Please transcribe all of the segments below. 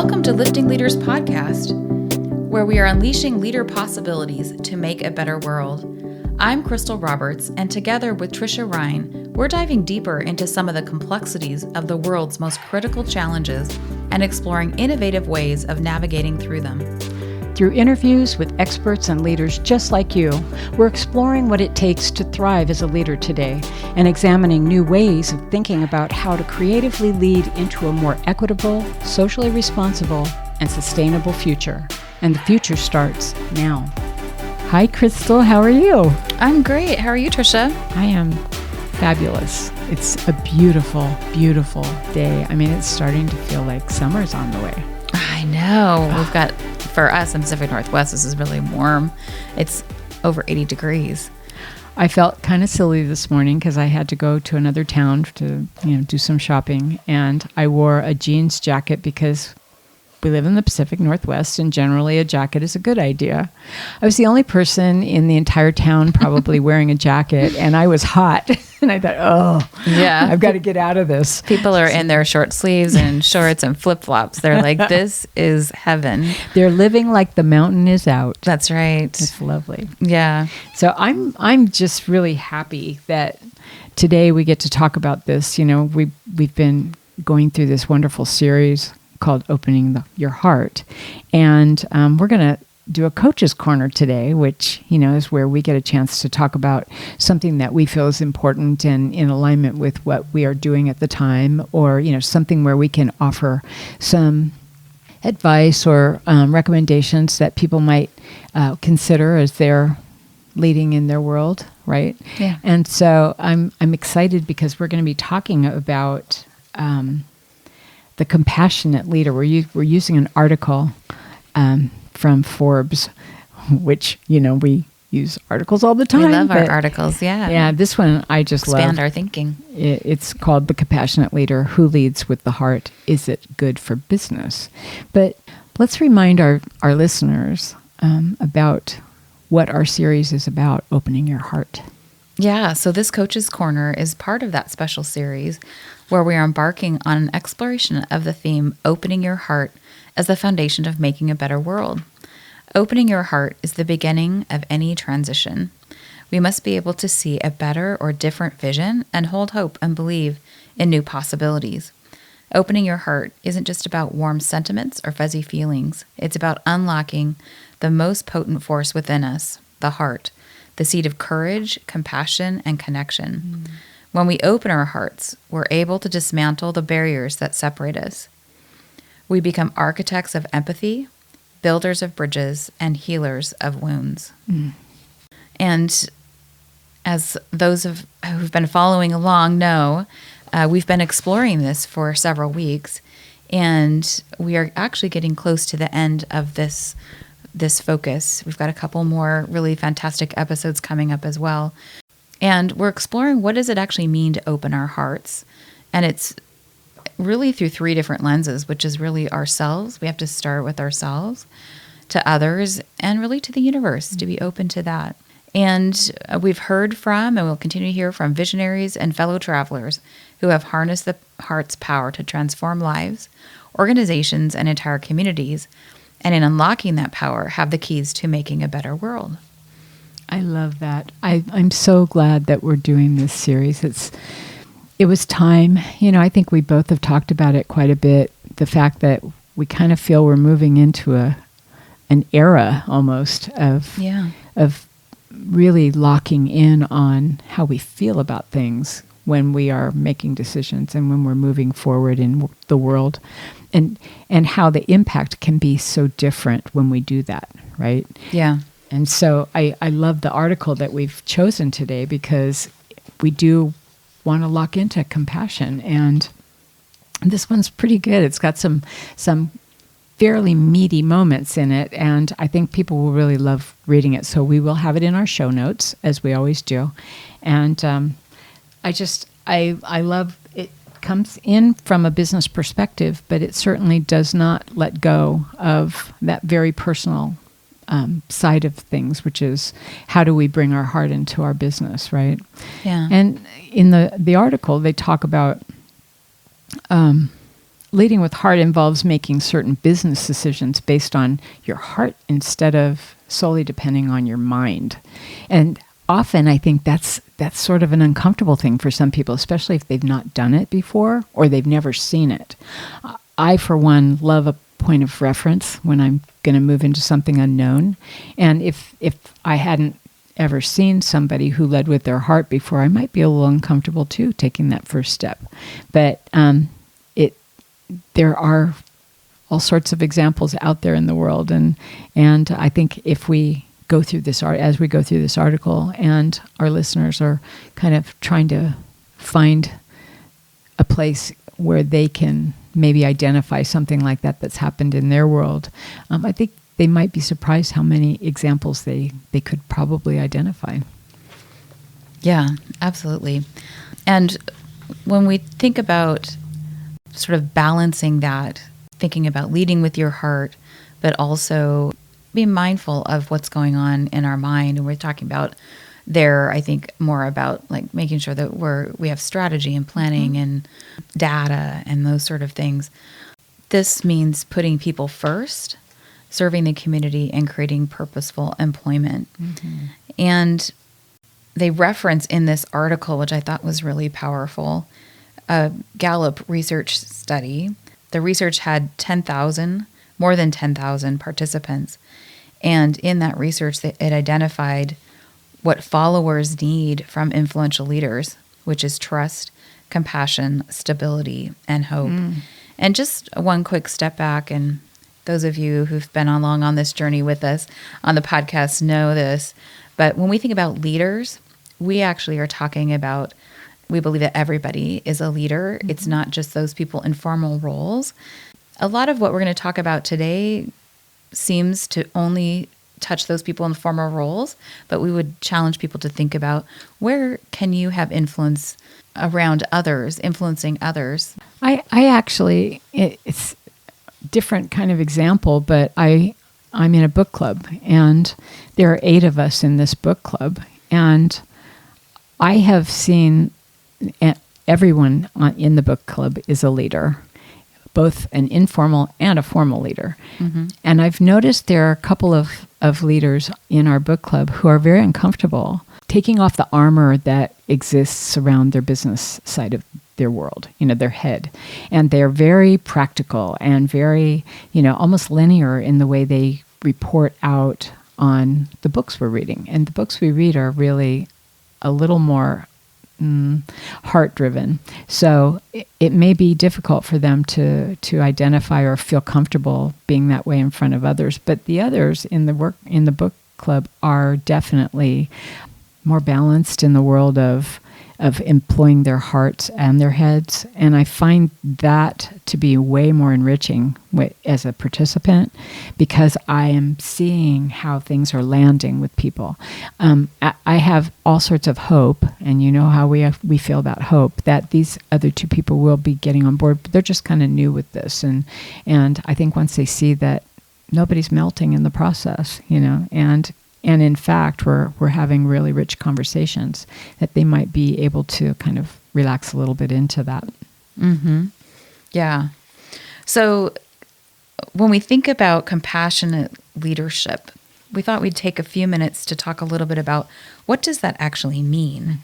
Welcome to Lifting Leaders Podcast, where we are unleashing leader possibilities to make a better world. I'm Crystal Roberts, and together with Trisha Ryan, we're diving deeper into some of the complexities of the world's most critical challenges and exploring innovative ways of navigating through them. Through interviews with experts and leaders just like you, we're exploring what it takes to thrive as a leader today and examining new ways of thinking about how to creatively lead into a more equitable, socially responsible, and sustainable future. And the future starts now. Hi, Crystal. How are you? I'm great. How are you, Trisha? I am fabulous. It's a beautiful, beautiful day. I mean, it's starting to feel like summer's on the way. I know. We've got, for us in Pacific Northwest, this is really warm. It's over 80 degrees. I felt kind of silly this morning because I had to go to another town to, do some shopping, and I wore a jeans jacket because we live in the Pacific Northwest, and generally a jacket is a good idea. I was the only person in the entire town probably wearing a jacket, and I was hot. And I thought, yeah, I've got to get out of this. People are in their short sleeves and shorts and flip-flops. They're like, this is heaven. They're living like the mountain is out. That's right. It's lovely. Yeah. So I'm just really happy that today we get to talk about this. We've been going through this wonderful series called Opening Your Heart. And we're going to do a coach's corner today, which, is where we get a chance to talk about something that we feel is important and in alignment with what we are doing at the time, or, something where we can offer some advice or recommendations that people might consider as they're leading in their world, right? Yeah. And so I'm excited because we're going to be talking about the compassionate leader. We're using an article from Forbes, which, we use articles all the time. We love our articles, yeah. Yeah, this one I just love. Expand our thinking. It's called The Compassionate Leader, Who Leads with the Heart? Is It Good for Business? But let's remind our listeners about what our series is about, Opening Your Heart. Yeah, so this Coach's Corner is part of that special series where we are embarking on an exploration of the theme, Opening Your Heart as the foundation of making a better world. Opening your heart is the beginning of any transition. We must be able to see a better or different vision and hold hope and believe in new possibilities. Opening your heart isn't just about warm sentiments or fuzzy feelings. It's about unlocking the most potent force within us, the heart, the seed of courage, compassion, and connection. When we open our hearts, we're able to dismantle the barriers that separate us. We become architects of empathy, builders of bridges, and healers of wounds. And as those who've been following along know, we've been exploring this for several weeks, and we are actually getting close to the end of this focus. We've got a couple more really fantastic episodes coming up as well. And we're exploring, what does it actually mean to open our hearts? And it's really through three different lenses, which is really ourselves. We have to start with ourselves, to others, and really to the universe, to be open to that. And we've heard from, and we'll continue to hear from, visionaries and fellow travelers who have harnessed the heart's power to transform lives, organizations, and entire communities, and in unlocking that power, have the keys to making a better world. I love that. I'm so glad that we're doing this series. It was time. I think we both have talked about it quite a bit. The fact that we kind of feel we're moving into an era almost of really locking in on how we feel about things when we are making decisions and when we're moving forward in the world, and how the impact can be so different when we do that, right? Yeah. And so I love the article that we've chosen today because we do want to lock into compassion. And this one's pretty good. It's got some fairly meaty moments in it, and I think people will really love reading it. So we will have it in our show notes, as we always do. And I love it. Comes in from a business perspective, but it certainly does not let go of that very personal side of things, which is how do we bring our heart into our business, right? Yeah. And in the article, they talk about leading with heart involves making certain business decisions based on your heart instead of solely depending on your mind. And often I think that's sort of an uncomfortable thing for some people, especially if they've not done it before or they've never seen it. I, for one, love a point of reference when I'm going to move into something unknown. And if I hadn't ever seen somebody who led with their heart before, I might be a little uncomfortable too, taking that first step. But there are all sorts of examples out there in the world, and I think if we go through this as we go through this article, and our listeners are kind of trying to find a place where they can maybe identify something like that that's happened in their world, I think they might be surprised how many examples they could probably identify. Yeah, absolutely. And when we think about sort of balancing that, thinking about leading with your heart, but also be mindful of what's going on in our mind. And we're talking about there, I think, more about like making sure that we have strategy and planning and data and those sort of things. This means putting people first, serving the community, and creating purposeful employment. And they reference in this article, which I thought was really powerful, a Gallup research study. The research had more than 10,000 participants. And in that research, it identified what followers need from influential leaders, which is trust, compassion, stability, and hope. And just one quick step back, and those of you who've been along on this journey with us on the podcast know this, but when we think about leaders, we actually are talking about, we believe that everybody is a leader. It's not just those people in formal roles. A lot of what we're going to talk about today seems to only touch those people in formal roles, but we would challenge people to think about, where can you have influence around others, influencing others? I actually, it's a different kind of example, but I'm in a book club, and there are 8 of us in this book club, and I have seen everyone in the book club is a leader, both an informal and a formal leader. And I've noticed there are a couple of leaders in our book club who are very uncomfortable taking off the armor that exists around their business side of their world, their head. And they're very practical and very, almost linear in the way they report out on the books we're reading. And the books we read are really a little more heart-driven. So it may be difficult for them to identify or feel comfortable being that way in front of others. But the others in the book club are definitely more balanced in the world of employing their hearts and their heads. And I find that to be way more enriching as a participant, because I am seeing how things are landing with people. I have all sorts of hope, and you know how we feel about hope, that these other 2 people will be getting on board, but they're just kind of new with this. And I think once they see that nobody's melting in the process, and in fact, we're having really rich conversations, that they might be able to kind of relax a little bit into that. Yeah. So when we think about compassionate leadership, we thought we'd take a few minutes to talk a little bit about, what does that actually mean?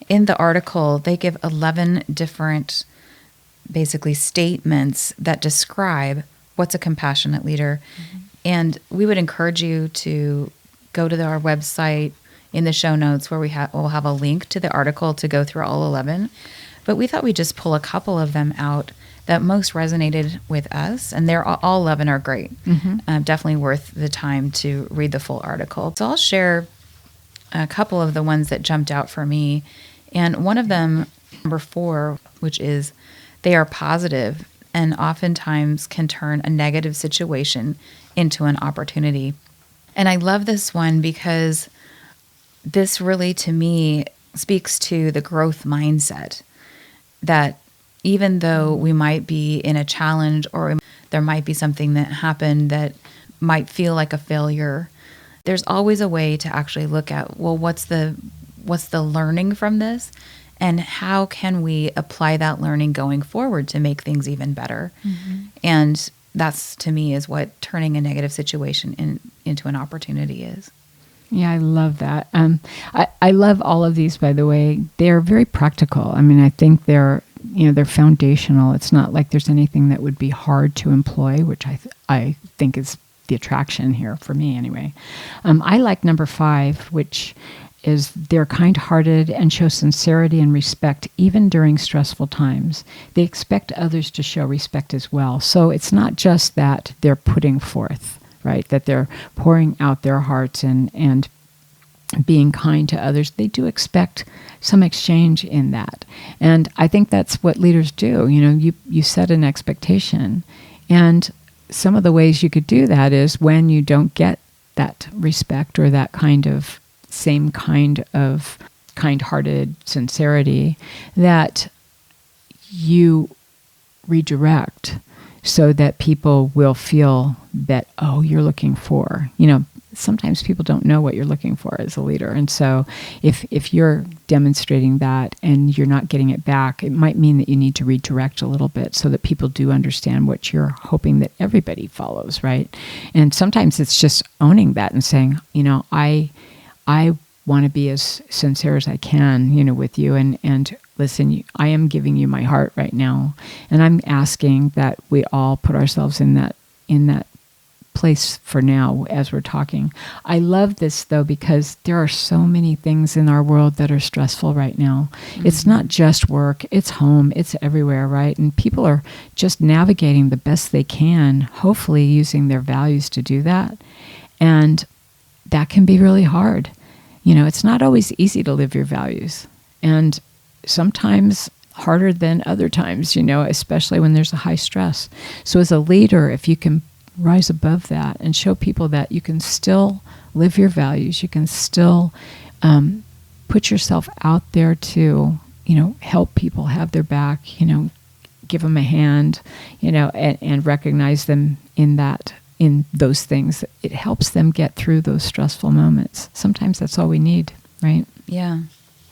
In the article, they give 11 different, basically, statements that describe what's a compassionate leader. And we would encourage you to go to our website in the show notes, where we'll have a link to the article to go through all 11. But we thought we'd just pull a couple of them out that most resonated with us. And they're all 11 are great. Definitely worth the time to read the full article. So I'll share a couple of the ones that jumped out for me. And one of them, number 4, which is, they are positive and oftentimes can turn a negative situation into an opportunity. And I love this one because this really, to me, speaks to the growth mindset, that even though we might be in a challenge, or there might be something that happened that might feel like a failure, there's always a way to actually look at, well, what's the learning from this, And how can we apply that learning going forward to make things even better? And that's, to me, is what turning a negative situation into an opportunity is. Yeah, I love that. I love all of these, by the way. They're very practical. I mean, I think they're foundational. It's not like there's anything that would be hard to employ, which I think is the attraction here for me anyway. I like number 5, which is they're kind-hearted and show sincerity and respect even during stressful times. They expect others to show respect as well. So it's not just that they're putting forth, right, that they're pouring out their hearts and being kind to others. They do expect some exchange in that. And I think that's what leaders do. You set an expectation. And some of the ways you could do that is when you don't get that respect or that same kind of kind-hearted sincerity, that you redirect so that people will feel that, oh, you're looking for, sometimes people don't know what you're looking for as a leader. And so if you're demonstrating that and you're not getting it back, it might mean that you need to redirect a little bit so that people do understand what you're hoping that everybody follows, right? And sometimes it's just owning that and saying, I want to be as sincere as I can, with you. And listen, I am giving you my heart right now. And I'm asking that we all put ourselves in that place for now as we're talking. I love this, though, because there are so many things in our world that are stressful right now. It's not just work, it's home, it's everywhere, right? And people are just navigating the best they can, hopefully using their values to do that. And that can be really hard. It's not always easy to live your values. And sometimes harder than other times, especially when there's a high stress. So as a leader, if you can rise above that and show people that you can still live your values, you can still put yourself out there to, help people have their back, give them a hand, and recognize them in those things. It helps them get through those stressful moments. Sometimes that's all we need, right? Yeah.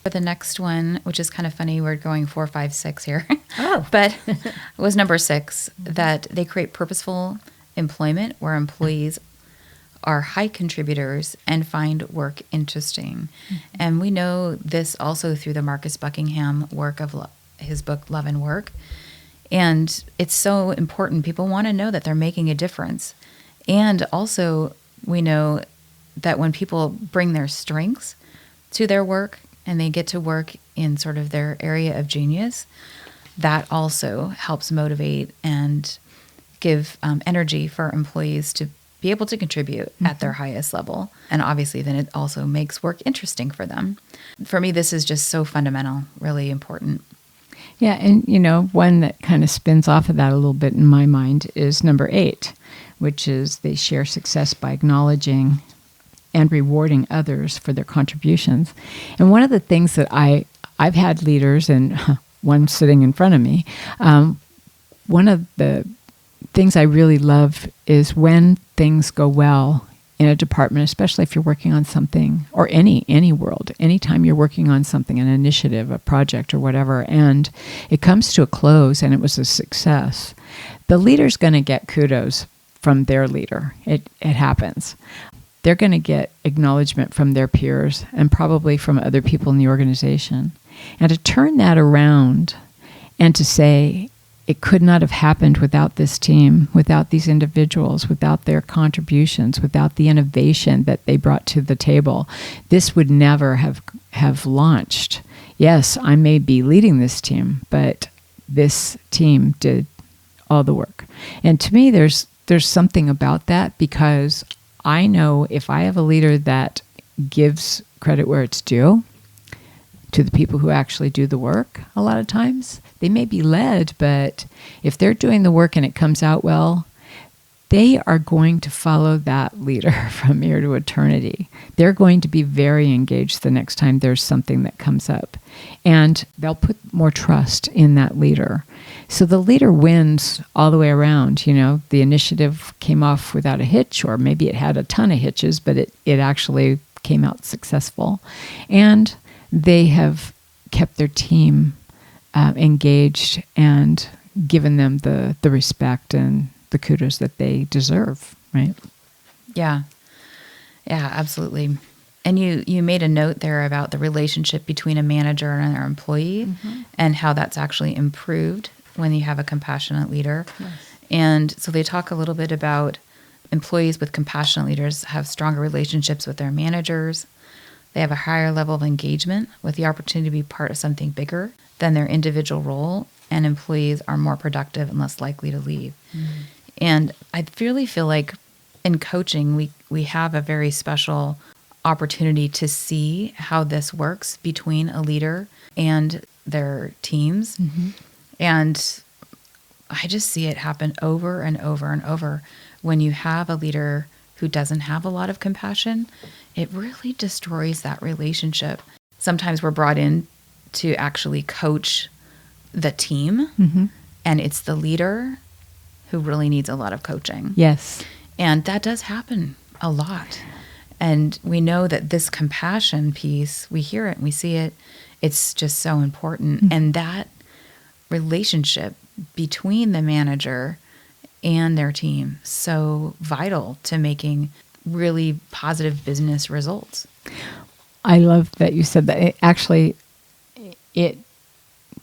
For the next one, which is kind of funny, we're going 4, 5, 6 here. Oh. But it was number 6, that they create purposeful employment where employees are high contributors and find work interesting. And we know this also through the Marcus Buckingham work of his book, Love and Work. And it's so important. People want to know that they're making a difference. And also, we know that when people bring their strengths to their work and they get to work in sort of their area of genius, that also helps motivate and give energy for employees to be able to contribute at their highest level. And obviously, then it also makes work interesting for them. For me, this is just so fundamental, really important. Yeah, and one that kind of spins off of that a little bit in my mind is number 8, which is they share success by acknowledging and rewarding others for their contributions. And one of the things that I've had leaders, and one sitting in front of me, one of the things I really love is when things go well in a department, especially if you're working on something, or any world, anytime you're working on something, an initiative, a project, or whatever, and it comes to a close and it was a success, the leader's going to get kudos from their leader. It happens. They're going to get acknowledgement from their peers and probably from other people in the organization. And to turn that around and to say, it could not have happened without this team, without these individuals, without their contributions, without the innovation that they brought to the table. This would never have launched. Yes, I may be leading this team, but this team did all the work. And to me, there's something about that, because I know if I have a leader that gives credit where it's due to the people who actually do the work, a lot of times, they may be led, but if they're doing the work and it comes out well, they are going to follow that leader from here to eternity. They're going to be very engaged the next time there's something that comes up. And they'll put more trust in that leader. So the leader wins all the way around. The initiative came off without a hitch, or maybe it had a ton of hitches, but it actually came out successful. And they have kept their team engaged and given them the respect and the kudos that they deserve, right? Yeah. Yeah, absolutely. And you made a note there about the relationship between a manager and their employee and how that's actually improved when you have a compassionate leader. Yes. And so they talk a little bit about employees with compassionate leaders have stronger relationships with their managers. They have a higher level of engagement with the opportunity to be part of something bigger than their individual role, and employees are more productive and less likely to leave. And I really feel like in coaching, we have a very special opportunity to see how this works between a leader and their teams. And I just see it happen over and over and over. When you have a leader who doesn't have a lot of compassion, it really destroys that relationship. Sometimes we're brought in to actually coach the team, and it's the leader who really needs a lot of coaching. Yes. And that does happen a lot. And we know that this compassion piece, we hear it and we see it, it's just so important. And that relationship between the manager and their team, so vital to making really positive business results. I love that you said that. It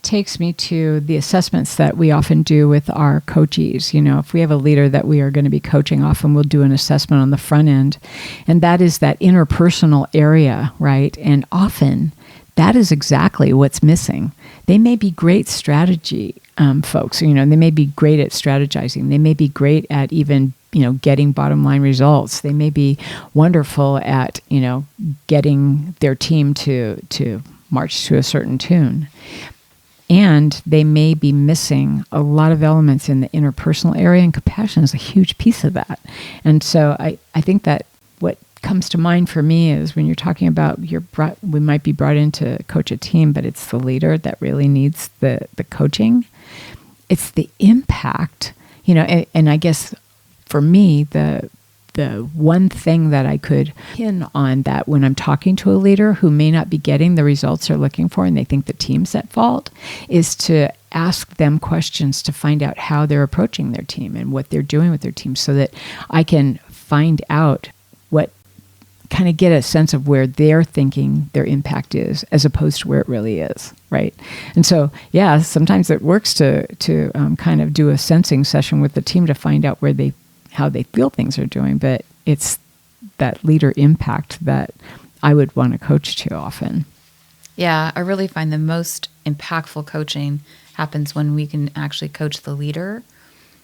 takes me to the assessments that we often do with our coachees. You know, if we have a leader that we are going to be coaching, often we'll do an assessment on the front end, and that is that interpersonal area, right? And often that is exactly what's missing. They may be great strategy folks, you know, they may be great at strategizing. They may be great at even, you know, getting bottom line results. They may be wonderful at, you know, getting their team to march to a certain tune. And they may be missing a lot of elements in the interpersonal area, and compassion is a huge piece of that. And so I think that what comes to mind for me is when you're talking about we might be brought in to coach a team, but it's the leader that really needs the coaching. It's the impact, you know, and I guess for me, the one thing that I could pin on that when I'm talking to a leader who may not be getting the results they're looking for and they think the team's at fault is to ask them questions to find out how they're approaching their team and what they're doing with their team so that I can find out kind of get a sense of where they're thinking their impact is as opposed to where it really is, right? And so, yeah, sometimes it works to kind of do a sensing session with the team to find out how they feel things are doing, but it's that leader impact that I would want to coach to often. Yeah, I really find the most impactful coaching happens when we can actually coach the leader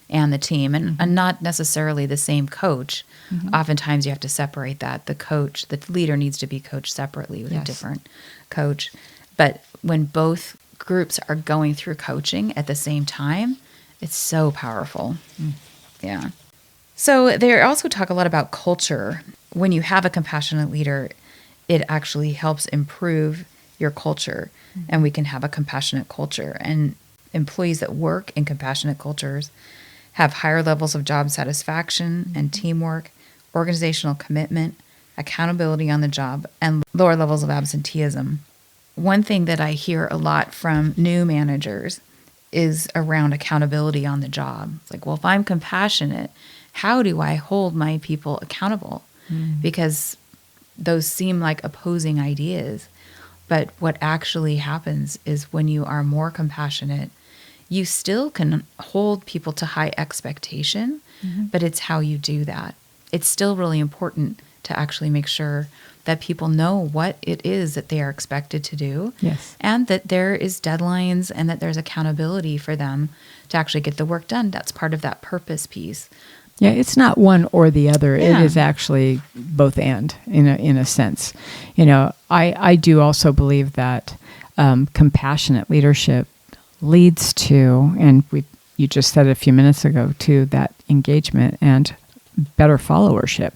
and the team, and not necessarily the same coach. Oftentimes you have to separate that. The leader needs to be coached separately with a different coach. But when both groups are going through coaching at the same time, it's so powerful. Yeah. So they also talk a lot about culture. When you have a compassionate leader, it actually helps improve your culture, and we can have a compassionate culture. And employees that work in compassionate cultures have higher levels of job satisfaction and teamwork, organizational commitment, accountability on the job, and lower levels of absenteeism. One thing that I hear a lot from new managers is around accountability on the job. It's like, well, if I'm compassionate, how do I hold my people accountable? Because those seem like opposing ideas. But what actually happens is when you are more compassionate, you still can hold people to high expectation, but it's how you do that. It's still really important to actually make sure that people know what it is that they are expected to do. Yes. And that there is deadlines and that there's accountability for them to actually get the work done. That's part of that purpose piece. Yeah, it's not one or the other. Yeah. It is actually both and in a sense. You know, I do also believe that compassionate leadership leads to, and you just said a few minutes ago, to that engagement and better followership.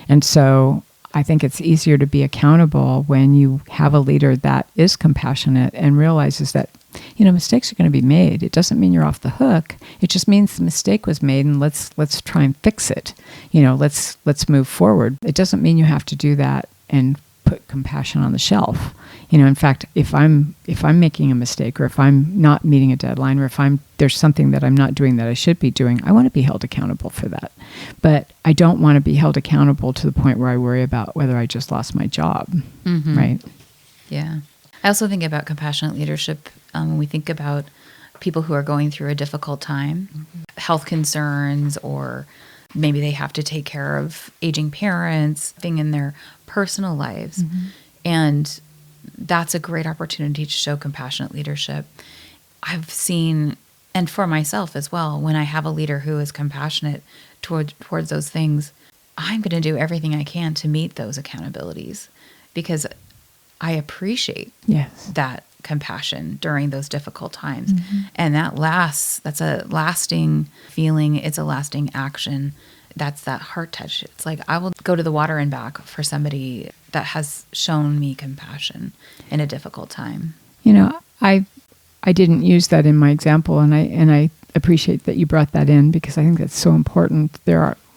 And so I think it's easier to be accountable when you have a leader that is compassionate and realizes that, you know, mistakes are going to be made. It doesn't mean you're off the hook. It just means the mistake was made, and let's try and fix it. You know, let's move forward. It doesn't mean you have to do that and put compassion on the shelf. In fact, if I'm making a mistake, or if I'm not meeting a deadline, or if there's something that I'm not doing that I should be doing, I want to be held accountable for that. But I don't want to be held accountable to the point where I worry about whether I just lost my job, right? Yeah. I also think about compassionate leadership when we think about people who are going through a difficult time, health concerns, or maybe they have to take care of aging parents, thing in their personal lives. And that's a great opportunity to show compassionate leadership. I've seen, and for myself as well, when I have a leader who is compassionate towards those things, I'm going to do everything I can to meet those accountabilities, because I appreciate that compassion during those difficult times. And that's a lasting feeling. It's a lasting action. That's that heart touch. It's like, I will go to the water and back for somebody that has shown me compassion in a difficult time. I didn't use that in my example, and I appreciate that you brought that in, because I think that's so important.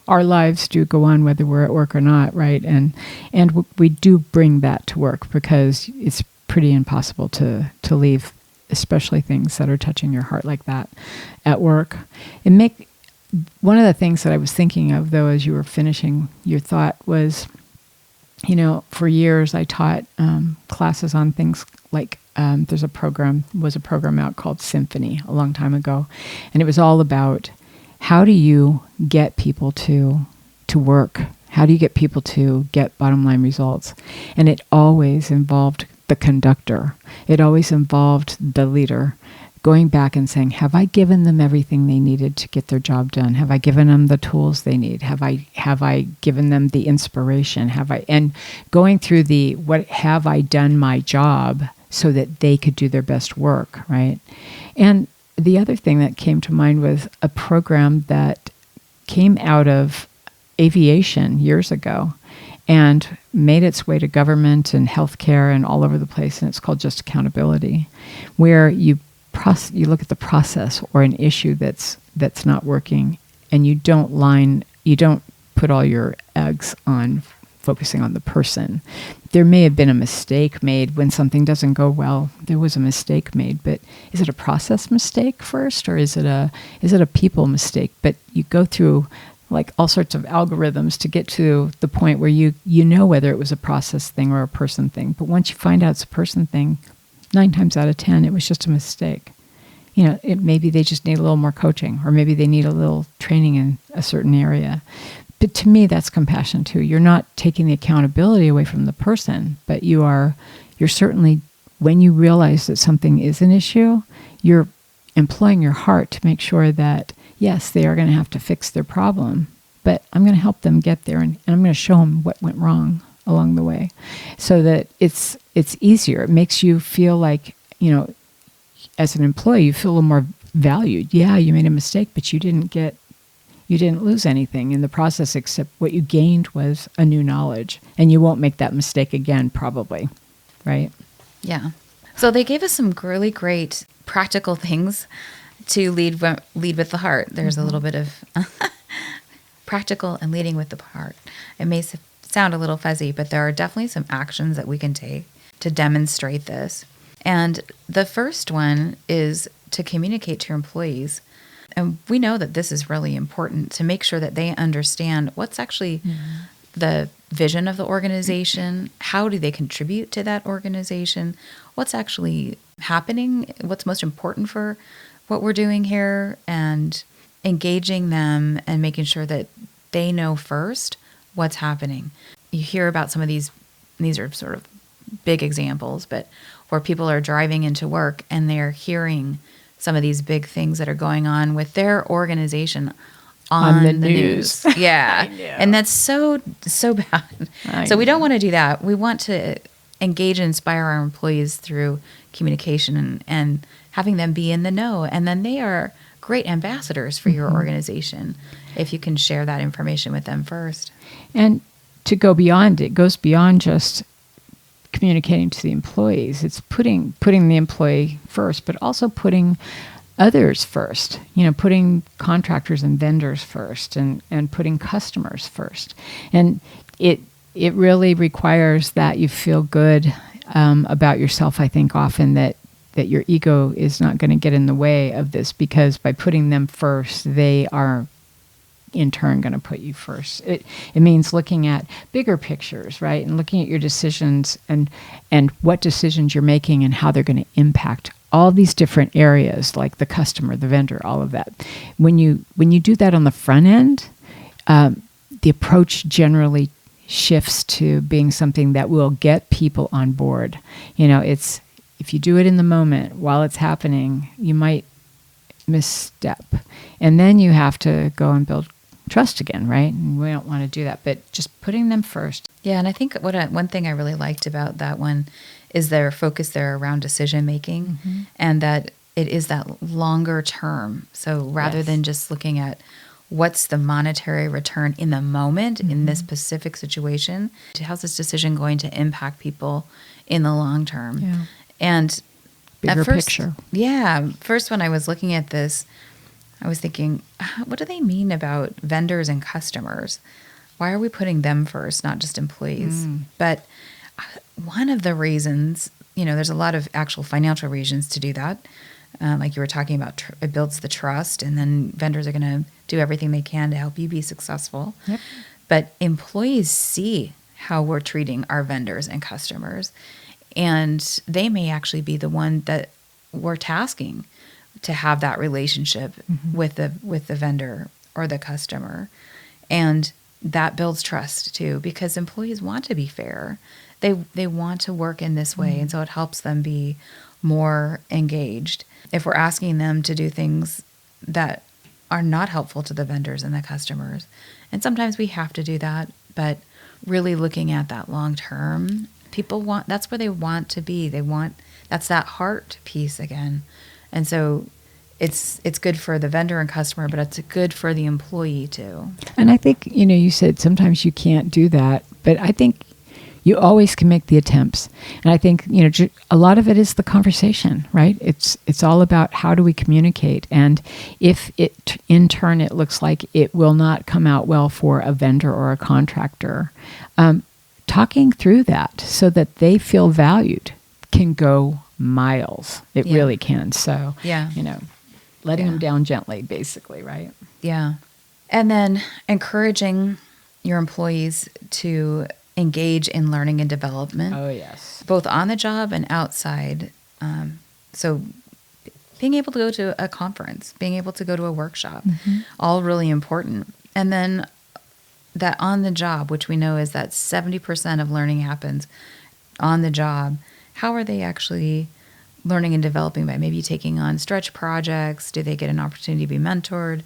Our lives do go on whether we're at work or not, right? And we do bring that to work, because it's pretty impossible to leave, especially things that are touching your heart like that at work. One of the things that I was thinking of, though, as you were finishing your thought was, for years I taught classes on things like there's a program out called Symphony a long time ago, and it was all about how do you get people to work? How do you get people to get bottom line results? And it always involved the conductor. It always involved the leader going back and saying, have I given them everything they needed to get their job done? Have I given them the tools they need? Have I given them the inspiration? And going through what have I done my job so that they could do their best work, right? And the other thing that came to mind was a program that came out of aviation years ago and made its way to government and healthcare and all over the place, and it's called Just Accountability, where you look at the process or an issue that's not working, and you don't put all your eggs on focusing on the person. There may have been a mistake made when something doesn't go well. There was a mistake made, but is it a process mistake first, or is it a people mistake? But you go through like all sorts of algorithms to get to the point where you know whether it was a process thing or a person thing. But once you find out it's a person thing, 9 times out of 10, it was just a mistake. Maybe they just need a little more coaching, or maybe they need a little training in a certain area. But to me, that's compassion too. You're not taking the accountability away from the person, but you're certainly, when you realize that something is an issue, you're employing your heart to make sure that, yes, they are going to have to fix their problem, but I'm going to help them get there, and I'm going to show them what went wrong along the way, so that it's easier. It makes you feel like, as an employee, you feel a little more valued. Yeah, you made a mistake, but you didn't lose anything in the process, except what you gained was a new knowledge, and you won't make that mistake again, probably, right? Yeah. So they gave us some really great practical things to lead with the heart. There's a little bit of practical and leading with the heart. It may sound a little fuzzy, but there are definitely some actions that we can take to demonstrate this. And the first one is to communicate to your employees. And we know that this is really important, to make sure that they understand what's actually the vision of the organization, how do they contribute to that organization, what's actually happening, what's most important for what we're doing here, and engaging them and making sure that they know first what's happening. You hear about some of these are sort of big examples, but where people are driving into work and they're hearing some of these big things that are going on with their organization on the news. Yeah. And that's so bad. So we don't want to do that. We want to engage and inspire our employees through communication and having them be in the know. And then they are great ambassadors for your organization if you can share that information with them first. And to go beyond, it goes beyond just communicating to the employees. It's putting the employee first, but also putting others first, putting contractors and vendors first, and putting customers first. And it really requires that you feel good about yourself. I think often that your ego is not going to get in the way of this, because by putting them first, they are in turn going to put you first. It means looking at bigger pictures, right? And looking at your decisions and what decisions you're making and how they're going to impact all these different areas, like the customer, the vendor, all of that. When you do that on the front end, the approach generally shifts to being something that will get people on board. It's, if you do it in the moment while it's happening, you might misstep. And then you have to go and build trust again, right? And we don't want to do that, but just putting them first. Yeah, and I think one thing I really liked about that one is their focus there around decision making, and that it is that longer term. So rather than just looking at what's the monetary return in the moment in this specific situation, how's this decision going to impact people in the long term? Yeah. And bigger at first, picture. Yeah. First, when I was looking at this, I was thinking, what do they mean about vendors and customers? Why are we putting them first, not just employees? But one of the reasons, there's a lot of actual financial reasons to do that. Like you were talking about, it builds the trust, and then vendors are going to do everything they can to help you be successful. Yep. But employees see how we're treating our vendors and customers, and they may actually be the one that we're tasking to have that relationship with the vendor or the customer. And that builds trust too, because employees want to be fair. They want to work in this way, and so it helps them be more engaged. If we're asking them to do things that are not helpful to the vendors and the customers, and sometimes we have to do that, but really looking at that long term, that's where they want to be. That's that heart piece again. And so it's good for the vendor and customer, but it's good for the employee too. And I think, you said sometimes you can't do that, but I think you always can make the attempts. And I think, a lot of it is the conversation, right? It's all about how do we communicate. And if in turn, it looks like it will not come out well for a vendor or a contractor, talking through that so that they feel valued can go miles. It really can. So, letting them down gently, basically, right? Yeah. And then encouraging your employees to engage in learning and development. Oh, yes. Both on the job and outside. So being able to go to a conference, being able to go to a workshop, all really important. And then that on the job, which we know is that 70% of learning happens on the job. How are they actually learning and developing? By maybe taking on stretch projects? Do they get an opportunity to be mentored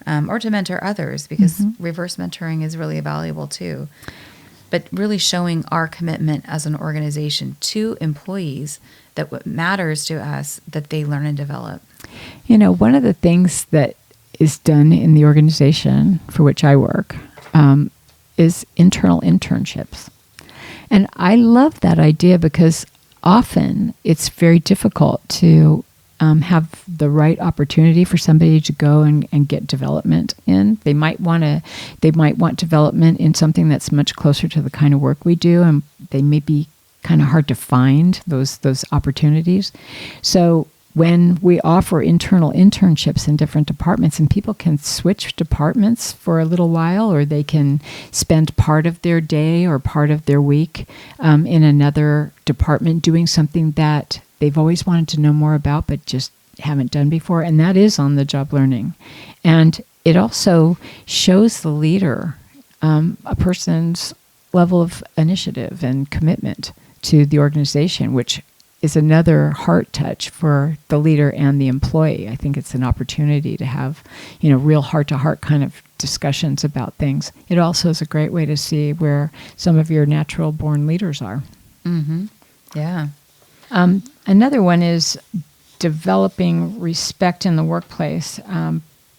or to mentor others? Because reverse mentoring is really valuable too. But really showing our commitment as an organization to employees that what matters to us, that they learn and develop. One of the things that is done in the organization for which I work is internal internships. And I love that idea because often it's very difficult to have the right opportunity for somebody to go and get development in. They might want development in something that's much closer to the kind of work we do, and they may be kind of hard to find those opportunities. So when we offer internal internships in different departments, and people can switch departments for a little while, or they can spend part of their day or part of their week in another department doing something that they've always wanted to know more about but just haven't done before, and that is on-the-job learning. And it also shows the leader a person's level of initiative and commitment to the organization, which is another heart touch for the leader and the employee. I think it's an opportunity to have, real heart-to-heart kind of discussions about things. It also is a great way to see where some of your natural-born leaders are. Yeah. Another one is developing respect in the workplace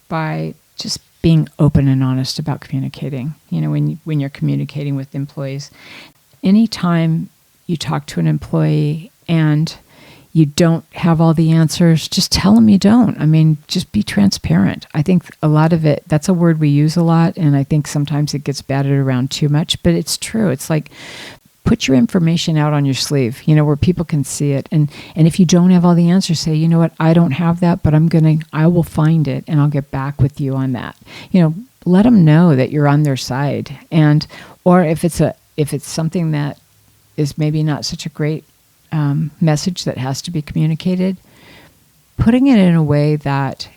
by just being open and honest about communicating. When you're communicating with employees, anytime you talk to an employee and you don't have all the answers, just tell them you don't. I mean, just be transparent. I think a lot of it, that's a word we use a lot, and I think sometimes it gets batted around too much, but it's true. It's like, put your information out on your sleeve, where people can see it. And if you don't have all the answers, say, you know what, I don't have that, but I will find it and I'll get back with you on that. Let them know that you're on their side. And, or if it's something that is maybe not such a great message that has to be communicated, putting it in a way that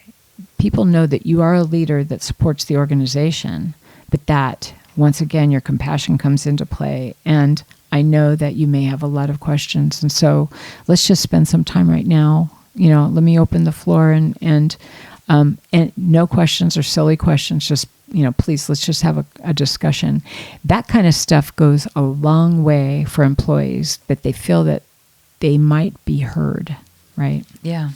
people know that you are a leader that supports the organization, but that once again, your compassion comes into play. And I know that you may have a lot of questions. And so let's just spend some time right now. Let me open the floor and no questions or silly questions. Just, please, let's just have a discussion. That kind of stuff goes a long way for employees, that they feel that they might be heard, right? Yeah.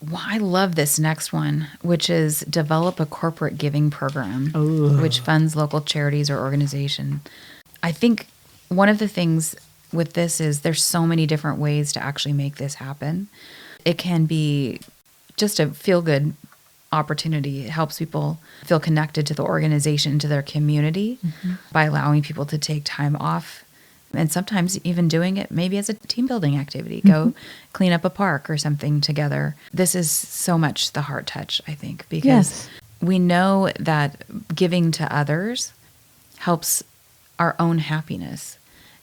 Well, I love this next one, which is develop a corporate giving program, which funds local charities or organizations. I think one of the things with this is there's so many different ways to actually make this happen. It can be just a feel-good opportunity. It helps people feel connected to the organization, to their community, by allowing people to take time off. And sometimes even doing it maybe as a team building activity, go clean up a park or something together. This is so much the heart touch, I think, because we know that giving to others helps our own happiness.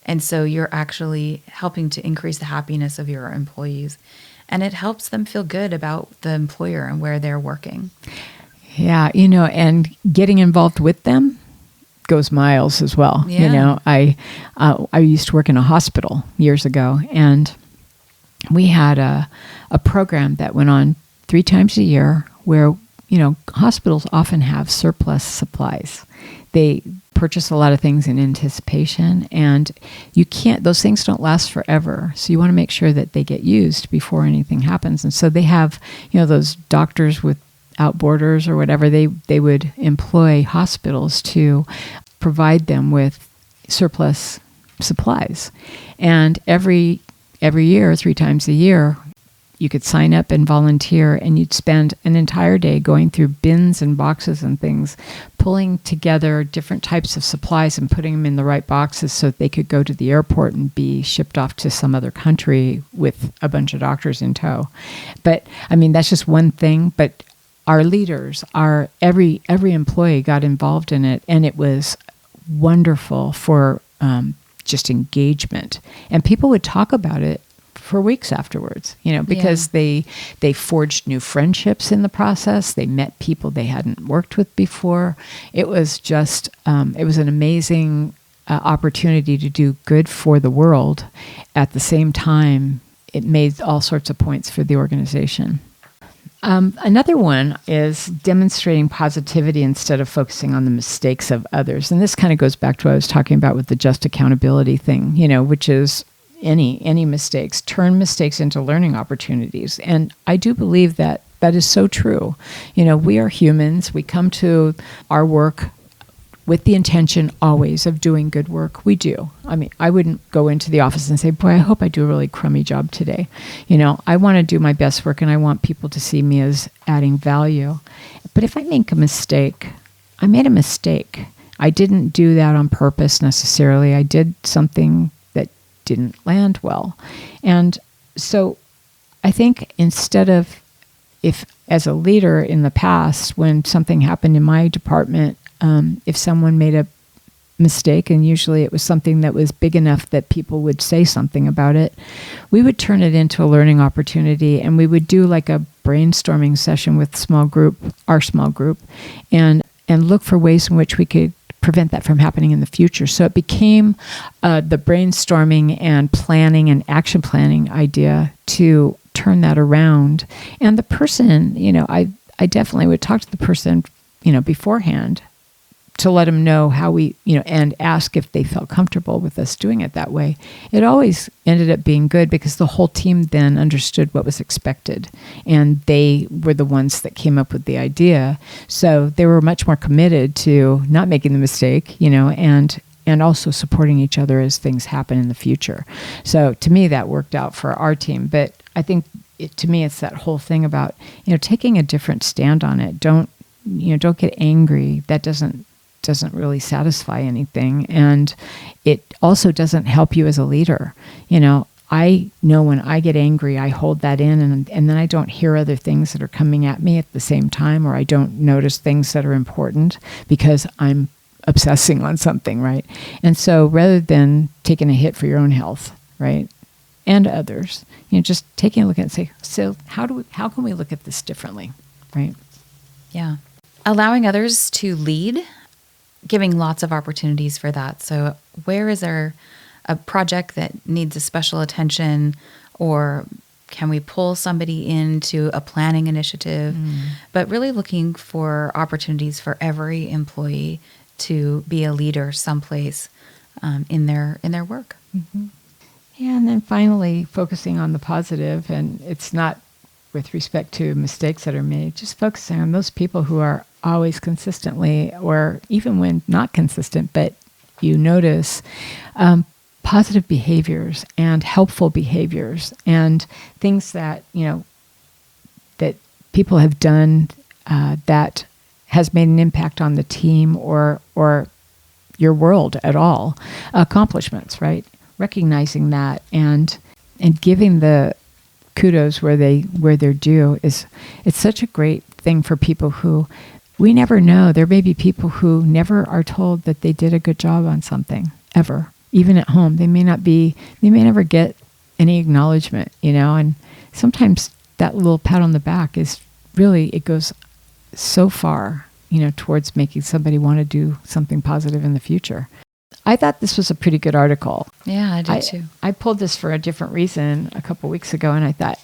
And so you're actually helping to increase the happiness of your employees. And it helps them feel good about the employer and where they're working. Yeah, and getting involved with them goes miles as well. Yeah. I used to work in a hospital years ago, and we had a program that went on 3 times a year where, hospitals often have surplus supplies. They purchase a lot of things in anticipation, and those things don't last forever. So you want to make sure that they get used before anything happens. And so they have, those doctors without borders or whatever, they would employ hospitals to provide them with surplus supplies. And every year, 3 times a year, you could sign up and volunteer, and you'd spend an entire day going through bins and boxes and things, pulling together different types of supplies and putting them in the right boxes so that they could go to the airport and be shipped off to some other country with a bunch of doctors in tow. But I mean, that's just one thing. But our leaders, every employee got involved in it, and it was wonderful for just engagement. And people would talk about it for weeks afterwards, because they forged new friendships in the process. They met people they hadn't worked with before. It was just, it was an amazing opportunity to do good for the world. At the same time, it made all sorts of points for the organization. Another one is demonstrating positivity instead of focusing on the mistakes of others. And this kind of goes back to what I was talking about with the just accountability thing, which is any mistakes, turn mistakes into learning opportunities. And I do believe that is so true. We are humans. We come to our work with the intention always of doing good work. We do. I mean, I wouldn't go into the office and say, boy, I hope I do a really crummy job today. I want to do my best work, and I want people to see me as adding value. But if I make a mistake, I made a mistake. I didn't do that on purpose necessarily. I did something that didn't land well. And so I think instead of, if as a leader in the past, when something happened in my department, if someone made a mistake, and usually it was something that was big enough that people would say something about it, we would turn it into a learning opportunity, and we would do like a brainstorming session with our small group, and look for ways in which we could prevent that from happening in the future. So it became the brainstorming and planning and action planning idea to turn that around. And the person, I definitely would talk to the person, beforehand, to let them know how we, and ask if they felt comfortable with us doing it that way. It always ended up being good because the whole team then understood what was expected, and they were the ones that came up with the idea. So they were much more committed to not making the mistake, and also supporting each other as things happen in the future. So to me, that worked out for our team. But I think to me, it's that whole thing about, taking a different stand on it. Don't get angry. That doesn't really satisfy anything. And it also doesn't help you as a leader. I know when I get angry, I hold that in, and then I don't hear other things that are coming at me at the same time, or I don't notice things that are important because I'm obsessing on something, right? And so rather than taking a hit for your own health, right, and others, just taking a look at it and say, so how can we look at this differently, right? Yeah. Allowing others to lead, giving lots of opportunities for that. So where is there a project that needs a special attention, or can we pull somebody into a planning initiative? But really looking for opportunities for every employee to be a leader someplace in their work. Mm-hmm. Yeah, and then finally focusing on the positive, and it's not with respect to mistakes that are made, just focusing on those people who are always consistently, or even when not consistent, but you notice positive behaviors and helpful behaviors and things that, that people have done that has made an impact on the team or your world at all. Accomplishments, right? Recognizing that and giving the kudos where they're due it's such a great thing for people who we never know. There may be people who never are told that they did a good job on something ever, even at home. They may never get any acknowledgement, and sometimes that little pat on the back is really, it goes so far, towards making somebody want to do something positive in the future. I thought this was a pretty good article. Yeah, I did too. I pulled this for a different reason a couple weeks ago, and I thought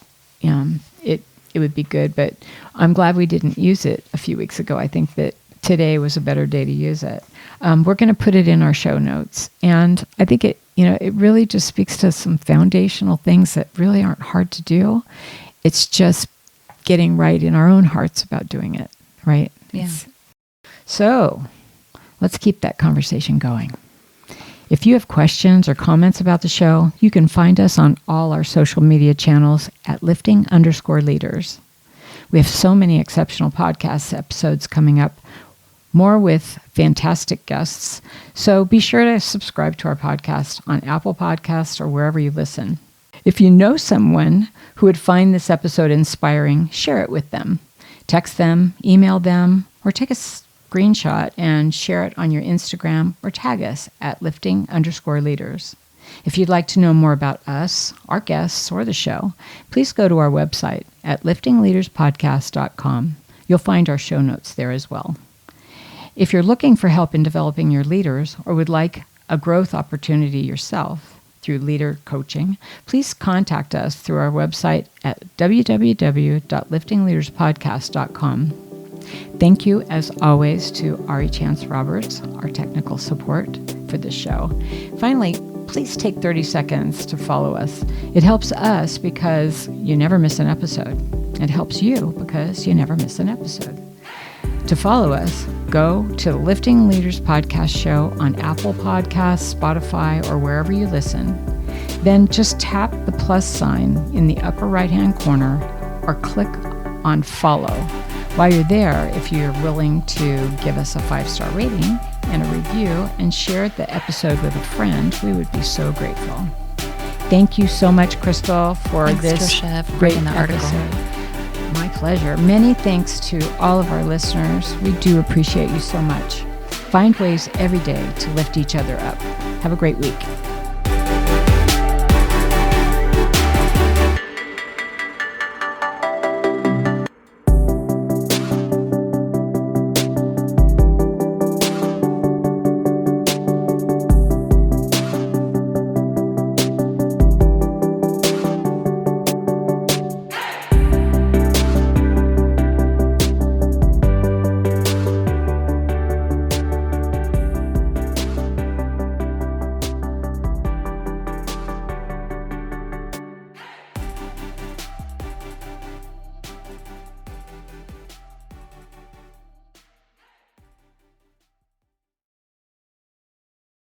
it would be good, but I'm glad we didn't use it a few weeks ago. I think that today was a better day to use it. We're going to put it in our show notes, and I think it really just speaks to some foundational things that really aren't hard to do. It's just getting right in our own hearts about doing it, right? Yeah. So let's keep that conversation going. If you have questions or comments about the show, you can find us on all our social media channels at lifting_leaders. We have so many exceptional podcast episodes coming up, more with fantastic guests. So be sure to subscribe to our podcast on Apple Podcasts or wherever you listen. If you know someone who would find this episode inspiring, share it with them. Text them, email them, or take a screenshot and share it on your Instagram or tag us at lifting_leaders. If you'd like to know more about us, our guests, or the show, please go to our website at liftingleaderspodcast.com. You'll find our show notes there as well. If you're looking for help in developing your leaders or would like a growth opportunity yourself through leader coaching, please contact us through our website at www.liftingleaderspodcast.com. Thank you, as always, to Ari Chance Roberts, our technical support for this show. Finally, please take 30 seconds to follow us. It helps us because you never miss an episode. It helps you because you never miss an episode. To follow us, go to the Lifting Leaders Podcast Show on Apple Podcasts, Spotify, or wherever you listen. Then just tap the plus sign in the upper right-hand corner or click on follow. While you're there, if you're willing to give us a 5-star rating and a review and share the episode with a friend, we would be so grateful. Thank you so much, Crystal, for Thanks, this Tricia, for great writing the article. episode. My pleasure. Many thanks to all of our listeners. We do appreciate you so much. Find ways every day to lift each other up. Have a great week.